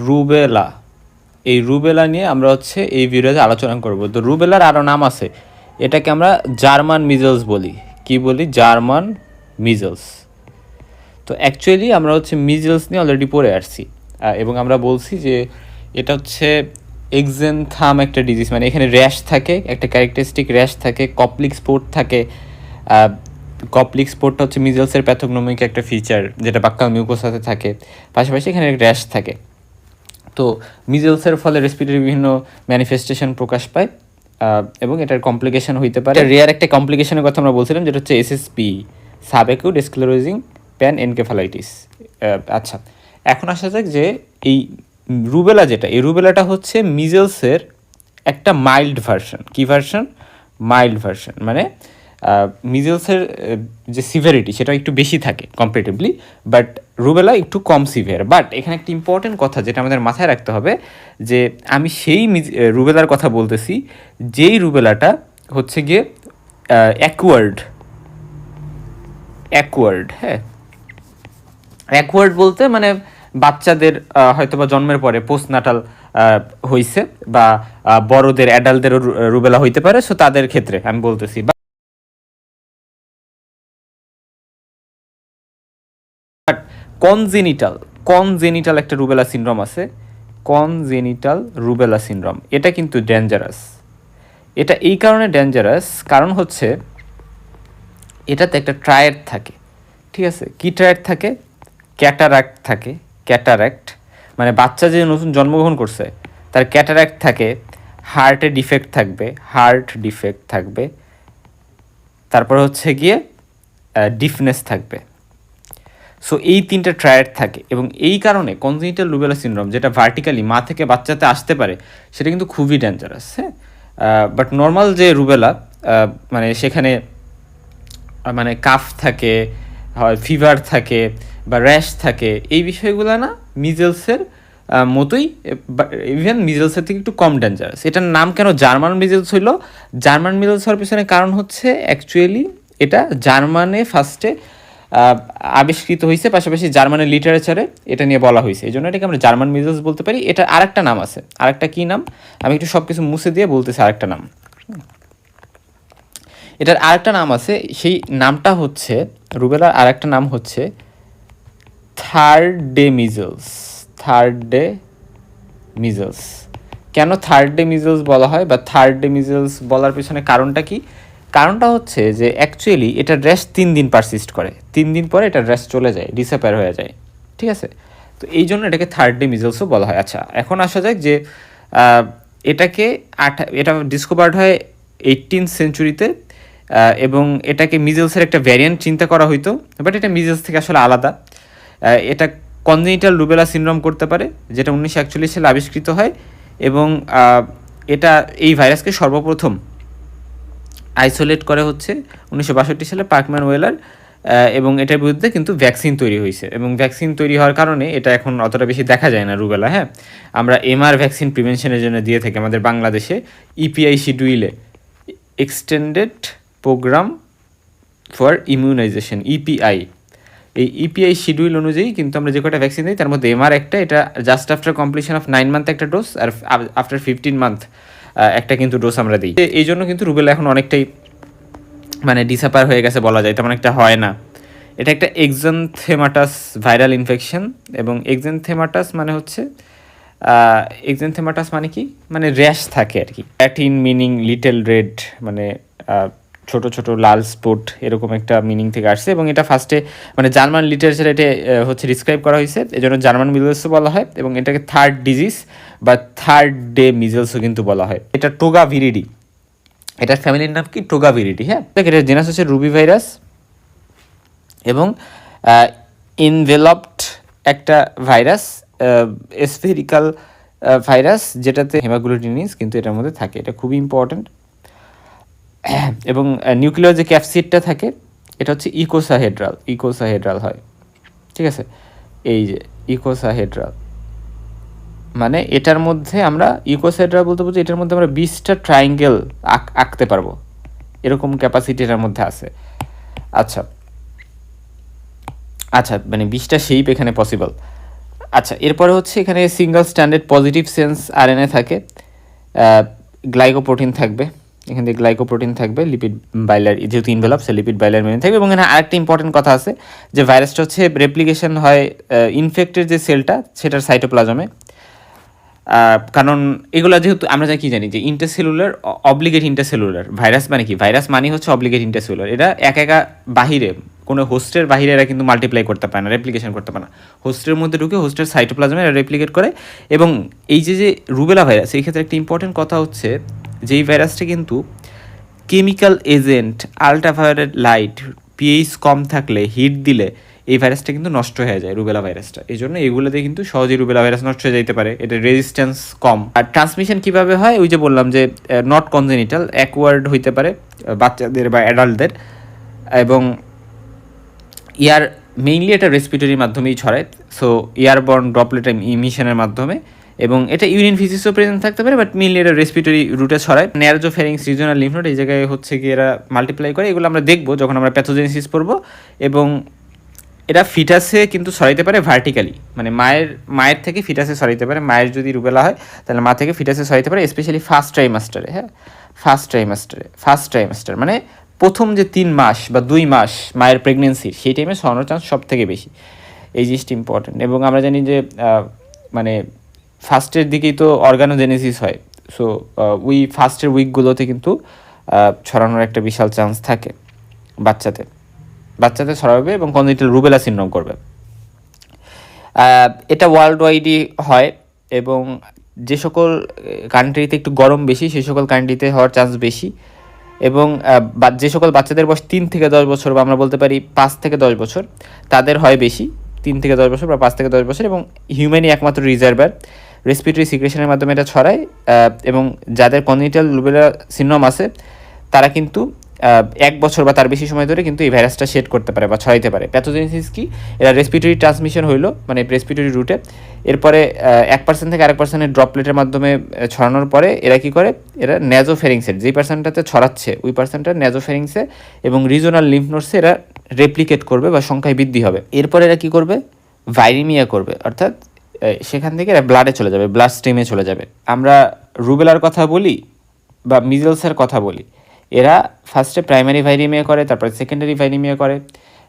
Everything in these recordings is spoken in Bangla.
রুবেলা, এই রুবেলা নিয়ে আমরা হচ্ছে এই ভিডিওতে আলোচনা করব। তো রুবেলার আরও নাম আছে, এটাকে আমরা জার্মান মিজলস বলি। কি বলি? German measles. তো অ্যাকচুয়ালি আমরা হচ্ছে মিজলস নিয়ে অলরেডি পড়ে আসছি, এবং আমরা বলছি যে এটা হচ্ছে এক্সেনথাম একটা ডিজিজ, মানে এখানে র্যাশ থাকে, একটা ক্যারেক্টারিস্টিক র্যাশ থাকে, কপ্লিক স্পোর্ট থাকে। কপ্লিক স্পোর্টটা হচ্ছে মিজলসের প্যাথোগনোমিক একটা ফিচার, যেটা বাক্কাল মিউকোসাতে থাকে, পাশাপাশি এখানে র্যাশ থাকে। তো মিজলসের ফলে রেসপিরেটরি বিভিন্ন ম্যানিফেস্টেশন প্রকাশ পায়, এবং এটার কমপ্লিকেশন হইতে পারে। রেয়ার একটা কমপ্লিকেশনের কথা আমরা বলছিলাম, যেটা হচ্ছে SSP, subacute sclerosing pan encephalitis. আচ্ছা, এখন আসা যাক যে এই রুবেলা যেটা, এই রুবেলাটা হচ্ছে মিজলসের একটা মাইল্ড ভার্সন। কি ভার্সন? Mild version. মানে মিজলসের যে সিভিয়ারিটি সেটা একটু বেশি থাকে কম্পারেটিভলি, বাট রুবেলা একটু কম সিভিয়ার। বাট এখানে একটা ইম্পর্টেন্ট কথা যেটা আমাদের মাথায় রাখতে হবে, যে আমি সেই রুবেলার কথা বলতেছি যেই রুবেলাটা হচ্ছে গিয়ে অ্যাকওয়ার্ড। হ্যাঁ, অ্যাকওয়ার্ড বলতে মানে বাচ্চাদের হয়তো বা জন্মের পরে পোস্টনাটাল হইছে, বা বড়দের অ্যাডাল্টদেরও রুবেলা হইতে পারে, সো তাদের ক্ষেত্রে আমি বলতেছি। বাট কনজেনিটাল একটা রুবেলা সিনড্রোম আছে, কনজেনিটাল রুবেলা সিনড্রোম। এটা কিন্তু ডেঞ্জারাস। এটা এই কারণে ডেঞ্জারাস, কারণ হচ্ছে এটাতে একটা ট্রায়াড থাকে। ঠিক আছে, কি ট্রায়াড থাকে? ক্যাটারাক্ট থাকে। ক্যাটারাক্ট মানে বাচ্চা যে নতুন জন্মগ্রহণ করছে তার ক্যাটারাক্ট থাকে, হার্টে ডিফেক্ট থাকবে, তারপর হচ্ছে গিয়ে ডিফনেস থাকবে। সো এই তিনটা ট্রায়াড থাকে, এবং এই কারণে কনজেনিটাল রুবেলা সিনড্রোম, যেটা ভার্টিক্যালি মা থেকে বাচ্চাতে আসতে পারে, সেটা কিন্তু খুবই ডেঞ্জারাস। হ্যাঁ, বাট নর্মাল যে রুবেলা, মানে সেখানে মানে কাফ থাকে, হয় ফিভার থাকে, বা র্যাশ থাকে, এই বিষয়গুলো না মিজলসের মতোই, ইভেন মিজলসের থেকে একটু কম ডেঞ্জারাস। এটার নাম কেন জার্মান মিজলস হইল? জার্মান মিজলস হওয়ার পিছনে কারণ হচ্ছে অ্যাকচুয়ালি এটা জার্মানে ফার্স্টে আবিষ্কৃত হয়েছে, পাশাপাশি জার্মানের লিটারেচারে এটা নিয়ে বলা হয়েছে, এই জন্য এটাকে আমরা জার্মান মিজলস বলতে পারি। এটা আরেকটা নাম আছে, আরেকটা কী নাম? আমি একটু সব কিছু মুছে দিয়ে বলতেছি। আরেকটা নাম, এটার আরেকটা নাম আছে, সেই নামটা হচ্ছে, রুবেলার আরেকটা নাম হচ্ছে থার্ড ডে মিজলস। কেন থার্ড ডে মিজলস বলা হয়, বা থার্ড ডে মিজলস বলার পিছনে কারণটা কি? কারণটা হচ্ছে যে অ্যাকচুয়ালি এটা র্যাশ 3 দিন পারসিস্ট করে, 3 দিন পরে এটা র্যাশ চলে যায়, ডিসঅ্যাপিয়ার হয়ে যায়। ঠিক আছে, তো এই জন্য এটাকে থার্ড ডে মিজলসও বলা হয়। আচ্ছা, এখন আসা যাক যে এটা ডিসকভার্ড হয় 18th সেঞ্চুরিতে, এবং এটাকে মিজলসের একটা ভ্যারিয়েন্ট চিন্তা করা হইতো, বাট এটা মিজলস থেকে আসলে আলাদা। এটা কনজেনিটাল রুবেলা সিনড্রোম করতে পারে, যেটা 1941 সালে আবিষ্কৃত হয়, এবং এটা এই ভাইরাসকে সর্বপ্রথম আইসোলেট করে হচ্ছে 1962 সালে পার্কম্যান ওয়েলার, এবং এটার বিরুদ্ধে কিন্তু ভ্যাকসিন তৈরি হয়েছে, এবং ভ্যাকসিন তৈরি হওয়ার কারণে এটা এখন অতটা বেশি দেখা যায় না রুবেলা। হ্যাঁ, আমরা এমআর ভ্যাকসিন প্রিভেনশনের জন্য দিয়ে থাকি আমাদের বাংলাদেশে ইপিআই শিডিউলে, extended programme for immunisation, EPI. এই ইপিআই শিডিউল অনুযায়ী কিন্তু আমরা যে কটা ভ্যাকসিন দিই তার মধ্যে এমআর একটা, এটা just after completion of 9 month একটা ডোজ, আর আফটার 15 মান্থ একটা কিন্তু ডোজ আমরা দিই। এই জন্য কিন্তু রুবেলা এখন অনেকটাই মানে ডিসঅ্যাপিয়ার হয়ে গেছে বলা যায়, তেমন একটা হয় না। এটা একটা এক্সানথেমাটাস ভাইরাল ইনফেকশন, এবং এক্সানথেমাটাস মানে হচ্ছে এক্সানথেমাটাস মানে কি? মানে র্যাশ থাকে আর কি। ল্যাটিন মিনিং লিটল রেড, মানে ছোট ছোট লাল স্পট, এরকম একটা মিনিং থেকে আসছে, এবং এটা ফার্স্টে মানে জার্মান লিটারেচারে এটা হচ্ছে ডিসক্রাইব করা হয়েছে, এই জন্য জার্মান মিজলসও বলা হয়, এবং এটাকে থার্ড ডিজিজ বা থার্ড ডে মিজলসও কিন্তু বলা হয়। এটা টোগা ভিরিডি, এটার ফ্যামিলির নাম কি? Toga viride. হ্যাঁ, এটার জেনাস হচ্ছে রুবি ভাইরাস, এবং ইনভেলপড একটা ভাইরাস, স্ফেরিক্যাল ভাইরাস, যেটাতে হেমাগ্লুটিনিস কিন্তু এটার মধ্যে থাকে, এটা খুবই ইম্পর্ট্যান্ট। এবং নিউক্লিয়ার যে ক্যাপসিডটা থাকে এটা হচ্ছে ইকোসাহেড্রাল হয়। ঠিক আছে, এই যে ইকোসাহেড্রাল মানে এটার মধ্যে আমরা ইকোসাহেড্রাল বলতে বুঝি এটার মধ্যে আমরা 20টা ট্রায়াঙ্গেল আঁকতে পারবো, এরকম ক্যাপাসিটি এটার মধ্যে আছে। আচ্ছা, মানে 20টা শেপ এখানে পসিবল। আচ্ছা, এরপরে হচ্ছে এখানে single standard positive sense RNA থাকে, গ্লাইকোপ্রোটিন থাকবে, এখান থেকে গ্লাইকোপ্রোটিন থাকবে, লিপিড বাইলার, যেহেতু ইনভেলপ সে লিপিড বাইলার মেনে থাকবে। এবং এখানে আরেকটা ইম্পর্টেন্ট কথা আছে যে ভাইরাসটা হচ্ছে রেপ্লিকেশন হয় ইনফেক্টেড যে সেলটা সেটার সাইটোপ্লাজমে। কারণ এগুলো যেহেতু আমরা কি জানি যে ইন্টারসেলুলার, অব্লিগেট ইন্টারসেলুলার ভাইরাস মানে কি, ভাইরাস মানে হচ্ছে অব্লিগেট ইন্টারসেলুলার, এটা একা বাহিরে কোনো হোস্টের বাহিরে এরা কিন্তু মাল্টিপ্লাই করতে পারে না, রেপ্লিকেশন করতে পারে না, হোস্টের মধ্যে ঢুকে হোস্টের সাইটোপ্লাজমে এরা রেপ্লিকেট করে। এবং এই যে রুবেলা ভাইরাস, এই ক্ষেত্রে একটা ইম্পর্টেন্ট কথা হচ্ছে যে এই ভাইরাসটা কিন্তু chemical agent, ultraviolet light, pH কম থাকলে, হিট দিলে এই ভাইরাসটা কিন্তু নষ্ট হয়ে যায়, রুবেলা ভাইরাসটা। এই জন্য এগুলোতে কিন্তু সহজেই রুবেলা ভাইরাস নষ্ট হয়ে যেতে পারে, এটা রেজিস্ট্যান্স কম। আর ট্রান্সমিশন কীভাবে হয়, ওই যে বললাম যে নট কনজেনিটাল, অ্যাকওয়ার্ড হইতে পারে বাচ্চাদের বা অ্যাডাল্টদের, এবং মেইনলি এটা রেসপিরেটরির মাধ্যমেই ছড়ায়, সো এয়ারবর্ন ড্রপলেট ইমিশনের মাধ্যমে। এবং এটা ইউরিন ফিজিক্সও প্রেজেন্ট থাকতে পারে, বাট মেইনলি এটা রেসপিরেটরি রুটে ছড়ায়। ন্যারোজোফ্যারিংস, রিজিওনাল লিম্ফ নোড, এই জায়গায় হচ্ছে কি এরা মাল্টিপ্লাই করে, এগুলো আমরা দেখবো যখন আমরা প্যাথোজেনেসিস পড়বো। এবং এটা ফিটাসে কিন্তু ছড়াইতে পারে ভার্টিক্যালি, মানে মায়ের থেকে ফিটাসে ছড়াইতে পারে, মায়ের যদি রুবেলা হয় তাহলে মা থেকে ফিটাসে ছড়াইতে পারে, স্পেশালি ফার্স্ট ট্রাইমাস্টারে। হ্যাঁ, ফার্স্ট ট্রাইমাস্টার মানে প্রথম যে 3 মাস বা 2 মাস মায়ের প্রেগনেন্সির, সেই টাইমে ছড়ানোর চান্স সব থেকে বেশি, এই জিনিসটি ইম্পর্টেন্ট। এবং আমরা জানি যে মানে ফার্স্টের দিকেই তো অর্গানোজেনেসিস হয়, সো ওই ফার্স্টের উইকগুলোতে কিন্তু ছড়ানোর একটা বিশাল চান্স থাকে বাচ্চাতে ছড়াবে এবং কনজেনিটাল রুবেলা সিনড্রোম করবে। এটা ওয়ার্ল্ড ওয়াইডই হয়, এবং যে সকল কান্ট্রিতে একটু গরম বেশি সেই সকল কান্ট্রিতে হওয়ার চান্স বেশি। এবং যে সকল বাচ্চাদের বয়স 3 থেকে 10 বছর, বা আমরা বলতে পারি 5 থেকে 10 বছর, তাদের হয় বেশি, 3 থেকে 10 বছর বা 5 থেকে 10 বছর। এবং হিউম্যানই একমাত্র রিজার্ভার, রেসপিরেটরি সিক্রেশনের মাধ্যমে এটা ছড়ায়। এবং যাদের কনজেনিটাল রুবেলা সিনড্রোম আছে তারা কিন্তু 1 বছর বা তার বেশি সময় ধরে কিন্তু এই ভাইরাসটা শেড করতে পারে বা ছড়াইতে পারে। প্যাথোজেনেসিস কি, এরা রেসপিরেটরি ট্রান্সমিশন হইলো, মানে রেসপিরেটরি রুটে, এরপরে 1% থেকে আরেক পার্সনের ড্রপলেটের মাধ্যমে ছড়ানোর পরে এরা কি করে, এরা ন্যাজোফেরিংসের, যেই পার্সনটাতে ছড়াচ্ছে ওই পার্সনটা ন্যাজোফেরিংসে এবং রিজনাল লিম্ফ নোডসে এরা রেপ্লিকেট করবে বা সংখ্যায় বৃদ্ধি হবে। এরপরে এরা কি করবে, ভাইরিমিয়া করবে, অর্থাৎ সেখান থেকে এরা ব্লাডে চলে যাবে, ব্লাড স্ট্রিমে চলে যাবে। আমরা রুবেলার কথা বলি বা মিজলসের কথা বলি, এরা ফার্স্টে প্রাইমারি ভাইরিমিয়া করে, তারপরে সেকেন্ডারি ভাইরিমিয়া করে।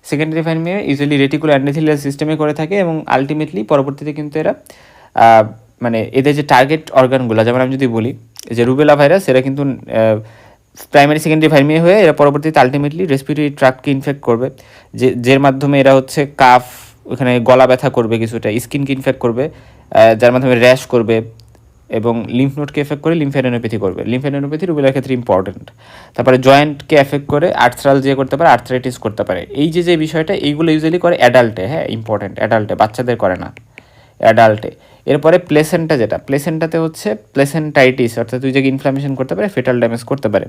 সেকেন্ডারি ভাইরিমিয়া ইউজুয়ালি রেটিকুলার এন্ডোথেলিয়াল সিস্টেমে করে থাকে, এবং আলটিমেটলি পরবর্তীতে কিন্তু এরা মানে এদের যে টার্গেট অর্গানগুলো, যেমন আমি যদি বলি যে রুবেলা ভাইরাস, এরা কিন্তু প্রাইমারি সেকেন্ডারি ভাইরিমিয়া হয়ে এরা পরবর্তীতে আলটিমেটলি রেসপিরেটরি ট্র্যাক্টকে ইনফেক্ট করবে, যের মাধ্যমে এরা হচ্ছে কাফ, ওখানে গলা ব্যথা করবে, কিছুটা স্কিনকে ইনফেক্ট করবে, যার মাধ্যমে র্যাশ করবে, এবং লিম্ফ নোডকে এফেক্ট করে লিম্ফ্যাডেনোপ্যাথি করবে। লিম্ফ্যাডেনোপ্যাথি রুবেলার ক্ষেত্রে ইম্পর্টেন্ট। তারপরে জয়েন্টকে এফেক্ট করে আর্থ্রাল যে করতে পারে, আর্থ্রাইটিস করতে পারে। এই যে বিষয়টা, এইগুলো ইউজুয়ালি করে অ্যাডাল্টে, হ্যাঁ ইম্পর্টেন্ট, অ্যাডাল্টে, বাচ্চাদের করে না, অ্যাডাল্টে। এরপরে প্লেসেন্টা, যেটা প্লেসেন্টাতে হচ্ছে প্লেসেন্টাইটিস, অর্থাৎ দুই জায়গায় ইনফ্লামেশন করতে পারে, ফেটাল ড্যামেজ করতে পারে।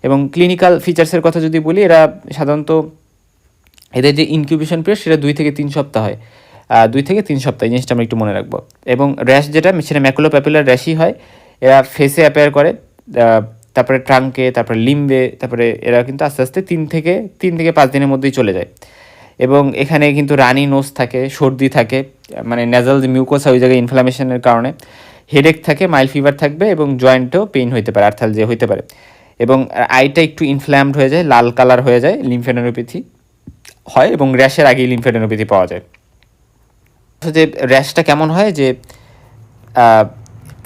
এবং ক্লিনিক্যাল ফিচার্সের কথা যদি বলি, এরা সাধারণত এদের যে ইনকিউবেশন পিরিয়ড সেটা 2 থেকে 3 সপ্তাহ হয়, 2 থেকে 3 সপ্তাহ, এই জিনিসটা আমরা একটু মনে রাখবো। এবং র্যাশ যেটা, সেটা ম্যাকুলোপ্যাপুলার র্যাশই হয়, এরা ফেসে অ্যাপেয়ার করে, তারপরে ট্রাঙ্কে, তারপরে লিম্বে, তারপরে এরা কিন্তু আস্তে আস্তে 3 থেকে 5 দিনের মধ্যেই চলে যায়। এবং এখানে কিন্তু রানি নোজ থাকে, সর্দি থাকে, মানে ন্যাজাল যে মিউকোসা ওই জায়গায় ইনফ্লামেশনের কারণে, হেডেক থাকে, মাইল্ড ফিভার থাকবে, এবং জয়েন্টেও পেইন হইতে পারে, আর্থাল যে হইতে পারে। এবং আইটা একটু ইনফ্ল্যামড হয়ে যায়, লাল কালার হয়ে যায়, লিম্ফ্যাডেনোপ্যাথি হয়, এবং র্যাশের আগেই লিম্ফ্যাডেনোপ্যাথি পাওয়া যায়। যে র্যাশটা কেমন হয়, যে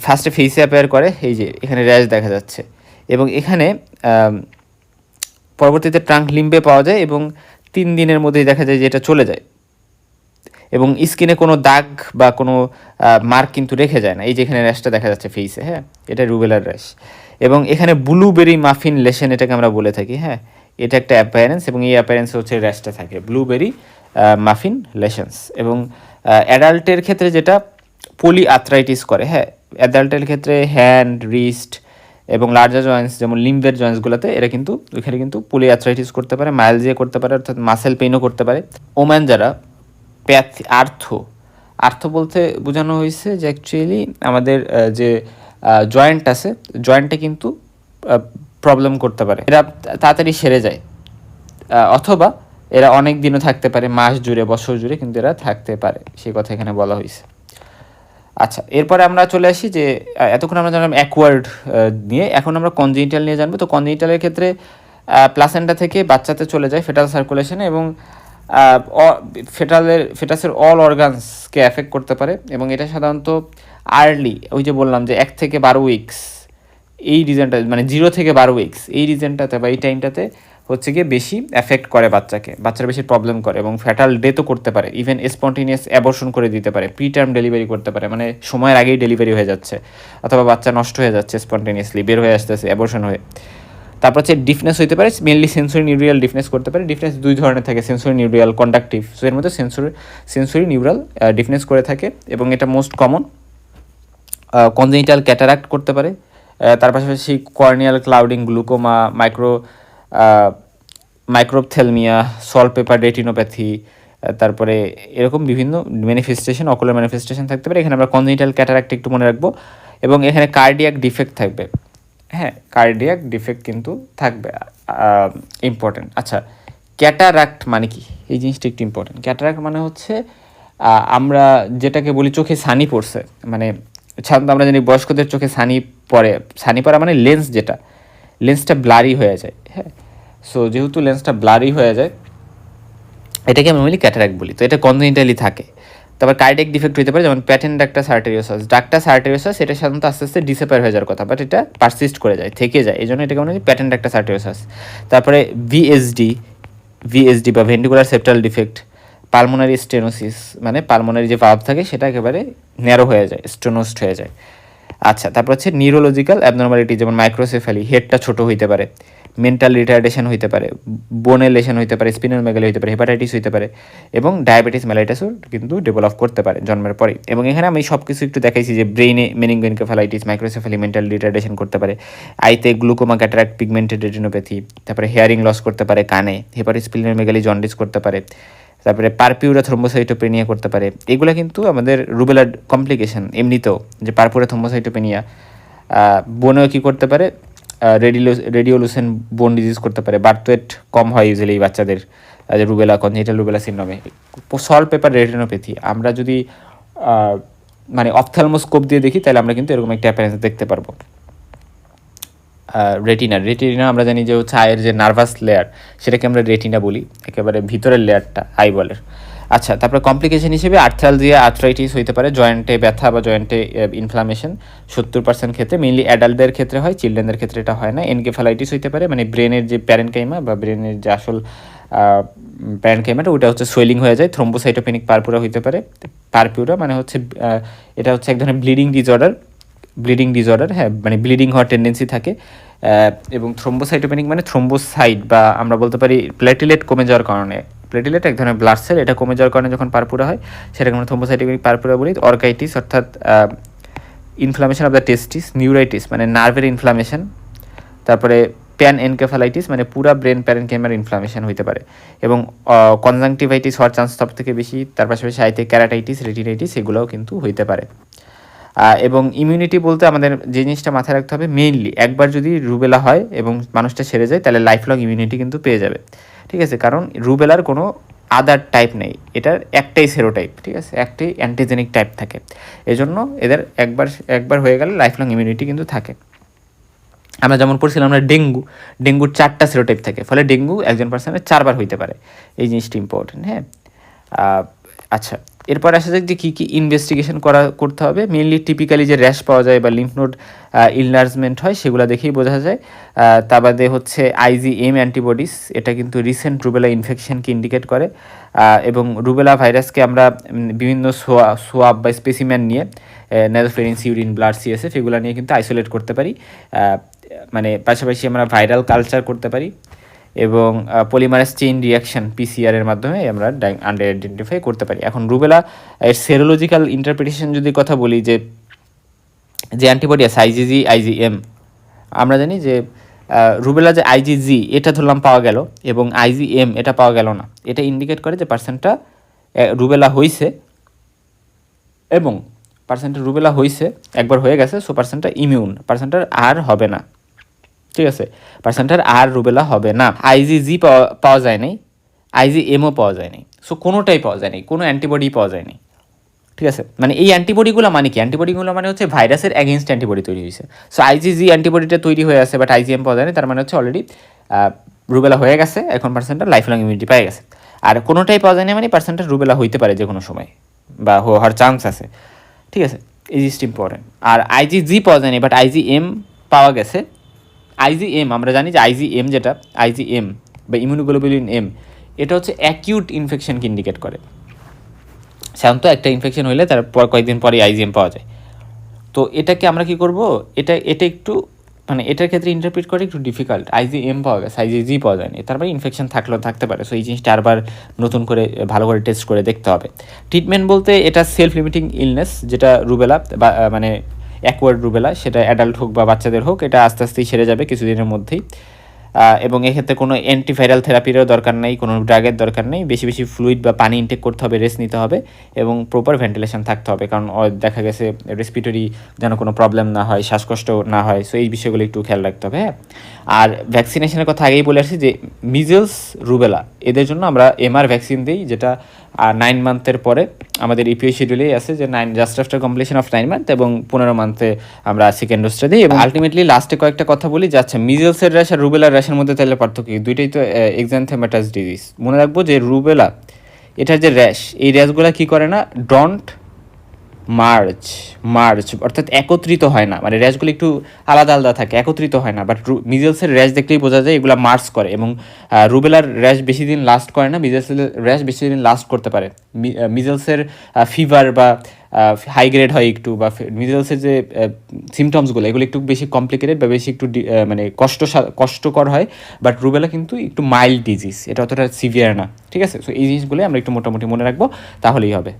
ফার্স্টে ফেসে অ্যাপেয়ার করে, এই যে এখানে র্যাশ দেখা যাচ্ছে, এবং এখানে পরবর্তীতে ট্রাঙ্ক লিম্বে পাওয়া যায়, এবং 3 দিনের মধ্যেই দেখা যায় যে এটা চলে যায়, এবং স্কিনে কোনো দাগ বা কোনো মার্ক কিন্তু রেখে যায় না। এই যে এখানে র্যাশটা দেখা যাচ্ছে ফেসে, হ্যাঁ এটা রুবেলার র্যাশ। এবং এখানে ব্লুবেরি মাফিন লেশন, এটাকে আমরা বলে থাকি, হ্যাঁ এটা একটা অ্যাপিয়ারেন্স, এবং এই অ্যাপিয়ারেন্সে হচ্ছে র্যাশটা থাকে, ব্লুবেরি মাফিন লেশনস। এবং অ্যাডাল্টের ক্ষেত্রে যেটা পলি আর্থ্রাইটিস করে, হ্যাঁ অ্যাডাল্টের ক্ষেত্রে হ্যান্ড, রিস্ট এবং লার্জার জয়েন্টস, যেমন লিম্বের জয়েন্টসগুলোতে এরা কিন্তু ওইখানে কিন্তু পলি আর্থ্রাইটিস করতে পারে, মাইলজিয়া করতে পারে, অর্থাৎ মাসেল পেইনও করতে পারে। ওম্যান যারা আর্থ বলতে বোঝানো হয়েছে যে অ্যাকচুয়ালি আমাদের যে জয়েন্ট আছে, জয়েন্টে কিন্তু প্রবলেম করতে পারে, এরা তাড়াতাড়ি সেরে যায়, অথবা এরা অনেক দিনও থাকতে পারে, মাস জুড়ে, বছর জুড়ে কিন্তু এরা থাকতে পারে, সেই কথা এখানে বলা হয়েছে। আচ্ছা, এরপরে আমরা চলে আসি যে এতক্ষণ আমরা জানলাম অ্যাকওয়ার্ড নিয়ে, এখন আমরা কনজেনিটাল নিয়ে জানবো। তো কনজেনিটালের ক্ষেত্রে প্লাসেন্টা থেকে বাচ্চাতে চলে যায় ফেটাল সার্কুলেশনে, এবং ফেটাসের অল অর্গানসকে অ্যাফেক্ট করতে পারে, এবং এটা সাধারণত আর্লি, ওই যে বললাম যে 1 থেকে 12 উইকস, এই রিজনটা মানে 0 থেকে 12 উইকস এই রিজনটাতে বা এই টাইমটাতে হচ্ছে গিয়ে বেশি এফেক্ট করে বাচ্চার বেশি প্রবলেম করে, এবং ফ্যাটাল ডেথও করতে পারে, ইভেন স্পন্টেনিয়াস অ্যাবর্শন করে দিতে পারে, প্রি টার্ম ডেলিভারি করতে পারে, মানে সময়ের আগেই ডেলিভারি হয়ে যাচ্ছে, অথবা বাচ্চা নষ্ট হয়ে যাচ্ছে স্পন্টেনিয়াসলি, বের হয়ে আসতেছে অ্যাবর্শন হয়ে। তারপর হচ্ছে ডিফনেস হইতে পারে, মেনলি সেন্সরি নিউরিয়াল ডিফনেস করতে পারে। ডিফনেস 2 ধরনের থাকে, সেন্সরি নিউরিয়াল, কন্ডাক্টিভ। সো এর মধ্যে সেন্সরি নিউরাল ডিফনেস করে থাকে, এবং এটা মোস্ট কমন। কনজেনিটাল ক্যাটারাক্ট করতে পারে, তার পাশাপাশি corneal clouding, glaucoma, microphthalmia, salt pepper retinopathy, তারপরে এরকম বিভিন্ন ম্যানিফেস্টেশন, অকুলার ম্যানিফেস্টেশন থাকতে পারে। এখানে আমরা কনজেনিটাল ক্যাটারাক্ট একটু মনে রাখবো, এবং এখানে কার্ডিয়াক ডিফেক্ট থাকবে। হ্যাঁ, কার্ডিয়াক ডিফেক্ট কিন্তু থাকবে, ইম্পর্টেন্ট। আচ্ছা, ক্যাটারাক্ট মানে কি, এই জিনিসটা একটু ইম্পর্টেন্ট। ক্যাটারাক্ট মানে হচ্ছে আমরা যেটাকে বলি চোখে ছানি পড়ছে, মানে সাধারণত আমরা জানি বয়স্কদের চোখে ছানি পড়া মানে লেন্সটা ব্লারি হয়ে যায়। হ্যাঁ, সো যেহেতু লেন্সটা ব্লারি হয়ে যায়, এটাকে আমি বলি ক্যাটারাক্ট বলি। তো এটা কনজেনিটালি থাকে। তারপর কার্ডিয়াক ডিফেক্ট হতে পারে, যেমন প্যাটেন্ট ডাক্টাস আর্টেরিওসাস, এটা সাধারণত আস্তে আস্তে ডিসঅ্যাপিয়ার হয়ে যাওয়ার কথা, বাট এটা পারসিস্ট করে যায়, থেকে যায়, এই জন্য এটাকে মনে হয় প্যাটেন্ট ডাক্টাস আর্টেরিওসাস। তারপরে ভিএসডি বা ventricular septal defect, pulmonary stenosis, মানে পালমোনারি যে ভাল্ভ থাকে সেটা একেবারে ন্যারো হয়ে যায়, স্টেনোসড হয়ে যায়। আচ্ছা, তারপর হচ্ছে নিউরোলজিক্যাল অ্যাবনর্মালিটি, যেমন মাইক্রোসেফালি, হেডটা ছোট হইতে পারে, মেন্টাল রিটার্ডেশন হইতে পারে, বোনে লেশন হইতে পারে, স্পিনাল মেগালি হইতে পারে, হেপাটাইটিস হইতে পারে, এবং ডায়াবেটিস মেলাইটাসও কিন্তু ডেভেলপ করতে পারে জন্মের পরেই। এবং এখানে আমি সব কিছু একটু দেখাইছি যে ব্রেইনে মেনিনগোএনকেফালাইটিস, মাইক্রোসেফালি, মেন্টাল রিটার্ডেশন করতে পারে, আইতে গ্লুকোমা, ক্যাটারাক্ট, পিগমেন্টেড রেটিনোপ্যাথি, তারপরে হেয়ারিং লস করতে পারে কানে, হেপাটোস্পিনাল মেগালি, জন্ডিস করতে পারে, তারপরে পারপিউরা থ্রোম্বোসাইটোপেনিয়া করতে পারে। এগুলো কিন্তু আমাদের রুবেলার কমপ্লিকেশন এমনিতেও, যে পারপুরা থ্রোম্বোসাইটোপেনিয়া। বোনেও কী করতে পারে, রেডিওলুসেন বোন ডিজিজ করতে পারে। বার্থ ওয়েট কম হয় ইউজুয়ালি এই বাচ্চাদের রুবেলা, কনজেনিটাল রুবেলা সিনড্রোমে। সল্ট পেপার রেটিনোপ্যাথি, আমরা যদি মানে অপথ্যালমোস্কোপ দিয়ে দেখি তাহলে আমরা কিন্তু এরকম একটা অ্যাপিয়ারেন্স দেখতে পারবো। রেটিনা আমরা জানি যে হচ্ছে আয়ের যে নার্ভাস লেয়ার, সেটাকে আমরা রেটিনা বলি, একেবারে ভিতরের লেয়ারটা আই বলের। আচ্ছা, তারপরে কমপ্লিকেশন হিসেবে আর্থ্রালজিয়া, আর্থ্রাইটিস হইতে পারে, জয়েন্টে ব্যথা বা জয়েন্টে ইনফ্লামেশন 70% ক্ষেত্রে, মেইনলি অ্যাডাল্টদের ক্ষেত্রে হয়, চিলড্রেনদের ক্ষেত্রে এটা হয় না। এনকেফালাইটিস হইতে পারে, মানে ব্রেনের যে প্যারেনকাইমা বা ব্রেনের যে আসল প্যারেনকাইমাটা ওটা হচ্ছে সোয়েলিং হয়ে যায়। থ্রোম্বোসাইটোপেনিক পারপুরা হইতে পারে। পারপিউরা মানে হচ্ছে এটা হচ্ছে এক ধরনের ব্লিডিং ডিজঅর্ডার, হ্যাঁ, মানে ব্লিডিং হওয়ার টেন্ডেন্সি থাকে। এবং থ্রোম্বোসাইটোপেনিক মানে থ্রোম্বোসাইট, বা আমরা বলতে পারি প্লেটিলেট কমে যাওয়ার কারণে, প্লেটিলেট এক ধরনের ব্লাড সেল, এটা কমে যাওয়ার কারণে যখন পারপুরা হয় সেটাকে আমরা থ্রোম্বোসাইটোপেনিক পারপুরা বলি। অর্কাইটিস অর্থাৎ inflammation of the testis, neuritis মানে নার্ভের ইনফ্লামেশন, তারপরে প্যান এনকেফালাইটিস মানে পুরা ব্রেন প্যারেনকাইমার ইনফ্লামেশন হইতে পারে, এবং কনজাংটিভাইটিস হওয়ার চান্স সব থেকে বেশি। তার পাশাপাশি আইতে ক্যারাটাইটিস, রেটিনাইটিস এগুলোও কিন্তু হইতে পারে। এবং ইমিউনিটি বলতে আমাদের যে জিনিসটা মাথায় রাখতে হবে, মেইনলি একবার যদি রুবেলা হয় এবং মানুষটা সেরে যায় তাহলে লাইফ লং ইমিউনিটি কিন্তু পেয়ে যাবে, ঠিক আছে? কারণ রুবেলার কোনো আদার টাইপ নেই, এটার একটাই সেরোটাইপ, ঠিক আছে, একটাই অ্যান্টিজেনিক টাইপ থাকে, এজন্য এদের একবার হয়ে গেলে লাইফ লং ইমিউনিটি কিন্তু থাকে। আমরা যেমন পড়ছিলাম আমরা ডেঙ্গুর 4টা সেরোটাইপ থাকে, ফলে ডেঙ্গু একজন পার্সনের 4বার হইতে পারে, এই জিনিসটি ইম্পর্টেন্ট। হ্যাঁ, আচ্ছা, এরপর আসা যাক যে কী কী ইনভেস্টিগেশন করতে হবে। মেনলি টিপিক্যালি যে র্যাশ পাওয়া যায় বা লিম্ফ নোড ইনলার্জমেন্ট হয় সেগুলো দেখেই বোঝা যায়। তা বাদে হচ্ছে আইজিএম অ্যান্টিবডিস, এটা কিন্তু রিসেন্ট রুবেলা ইনফেকশনকে ইন্ডিকেট করে, এবং রুবেলা ভাইরাসকে আমরা বিভিন্ন সোয়াব বা স্পেসিম্যান নিয়ে, নেজোফেরিনস, ইউরিন, ব্লাড, সিএসএফ এগুলো নিয়ে কিন্তু আইসোলেট করতে পারি। মানে পাশাপাশি আমরা ভাইরাল কালচার করতে পারি, এবং পলিমারেজ চেইন রিয়াকশন পিসিআর এর মাধ্যমে আমরা আইডেন্টিফাই করতে পারি। এখন রুবেলা এর সেরোলজিক্যাল ইন্টারপ্রিটেশন যদি কথা বলি, যে অ্যান্টিবডি আছে আইজিজি, আইজিএম, আমরা জানি যে রুবেলা যে আইজিজি এটা ধরলাম পাওয়া গেল, এবং আইজিএম এটা পাওয়া গেল না, এটা ইন্ডিকেট করে যে পার্সেন্টটা রুবেলা হয়েছে, এবং পার্সেন্টটা রুবেলা হয়েছে, একবার হয়ে গেছে, সো পার্সেন্টটা ইমিউন, পার্সেন্টটার আর হবে না, ঠিক আছে, পার্সেন্টটার আর রুবেলা হবে না। আইজিজি পাওয়া যায় নাই, আইজিএমও পাওয়া যায় নাই, সো কোনোটাই পাওয়া যায় নাই, কোনো অ্যান্টিবডি পাওয়া যায় নাই, ঠিক আছে, মানে এই অ্যান্টিবডিগুলো মানে কি, অ্যান্টিবডিগুলো মানে হচ্ছে ভাইরাসের অ্যাগেনস্ট অ্যান্টিবডি তৈরি হয়েছে। সো আইজিজি অ্যান্টিবডিটা তৈরি হয়ে আছে বাট আইজিএম পাওয়া যায়নি, তার মানে হচ্ছে অলরেডি রুবেলা হয়ে গেছে, এখন পার্সেন্টটা লাইফ লং ইমিউনিটি পেয়ে গেছে। আর কোনোটাই পাওয়া যায়নি মানে পার্সেন্টটা রুবেলা হইতে পারে যে কোনো সময় বা হওয়ার চান্স আছে, ঠিক আছে, এই জিনিসটা ইম্পর্টেন্ট। আর আইজিজি পাওয়া যায়নি বাট আইজিএম পাওয়া গেছে। আইজিএম আমরা জানি যে আইজিএম যেটা, আইজিএম বা ইমিউনোগ্লোবুলিন এম, এটা হচ্ছে অ্যাকিউট ইনফেকশনকে ইন্ডিকেট করে। সাধারণত একটা ইনফেকশন হইলে তারপর কয়েকদিন পরে আইজিএম পাওয়া যায়। তো এটাকে আমরা কি করব, এটা একটু মানে এটার ক্ষেত্রে ইন্টারপ্রিট করে একটু ডিফিকাল্ট। আইজিএম পাওয়া গেছে, আইজিজি পাওয়া যায়নি, তার মানে ইনফেকশন থাকলেও থাকতে পারে। সো এই জিনিসটা আরবার নতুন করে ভালো করে টেস্ট করে দেখতে হবে। ট্রিটমেন্ট বলতে এটা সেলফ লিমিটিং ইলনেস, যেটা রুবেলা বা মানে অ্যাকোয়ার্ড রুবেলা, সেটা অ্যাডাল্ট হোক বা বাচ্চাদের হোক, এটা আস্তে আস্তেই সেরে যাবে কিছুদিনের মধ্যেই। এবং এক্ষেত্রে কোনো অ্যান্টিভাইরাল থেরাপিরও দরকার নেই, কোনো ড্রাগের দরকার নেই, বেশি বেশি ফ্লুইড বা পানি ইনটেক করতে হবে, রেস্ট নিতে হবে এবং প্রপার ভেন্টিলেশন থাকতে হবে, কারণ দেখা গেছে রেসপিরেটরি যেন কোনো প্রবলেম না হয়, শ্বাসকষ্ট না হয়। সো এই বিষয়গুলো একটু খেয়াল রাখতে হবে, হ্যাঁ। আর ভ্যাকসিনেশনের কথা আগেই বলে আসছি যে মিজেলস, রুবেলা এদের জন্য আমরা এমআর ভ্যাকসিন দিই, যেটা 9 মান্থের পরে আমাদের ইপিআই শিডিউলেই আছে যে just after completion of 9 month, এবং 15 মান্থে আমরা সেকেন্ড ডোজটা দিই। এবং আলটিমেটলি লাস্টে কয়েকটা কথা বলি যে আচ্ছা মিজেলসের র্যাশ আর রুবেলার র্যাশের মধ্যে তাহলে পার্থক্য, দুইটাই তো এক্সানথেমাটাস ডিজিজ। মনে রাখবো যে রুবেলা এটার যে র্যাশ, এই র্যাশগুলো কী করে না, ডন্ট মার্চ অর্থাৎ একত্রিত হয় না, মানে র্যাশগুলো একটু আলাদা আলাদা থাকে, একত্রিত হয় না। বাট মিজেলসের র্যাশ দেখলেই বোঝা যায় এগুলো মার্চ করে, এবং রুবেলার র্যাশ বেশি দিন লাস্ট করে না, মিজেলসের র্যাশ বেশি দিন লাস্ট করতে পারে। মিজেলসের ফিভার বা হাই গ্রেড হয় একটু, বা মিজেলসের যে সিমটমসগুলো এগুলো একটু বেশি কমপ্লিকেটেড বা বেশি একটু মানে কষ্টকর হয়। বাট রুবেলা কিন্তু একটু মাইল্ড ডিজিজ, এটা অতটা সিভিয়ার না, ঠিক আছে। সো এই জিনিসগুলো আমরা একটু মোটামুটি মনে রাখবো, তাহলেই হবে।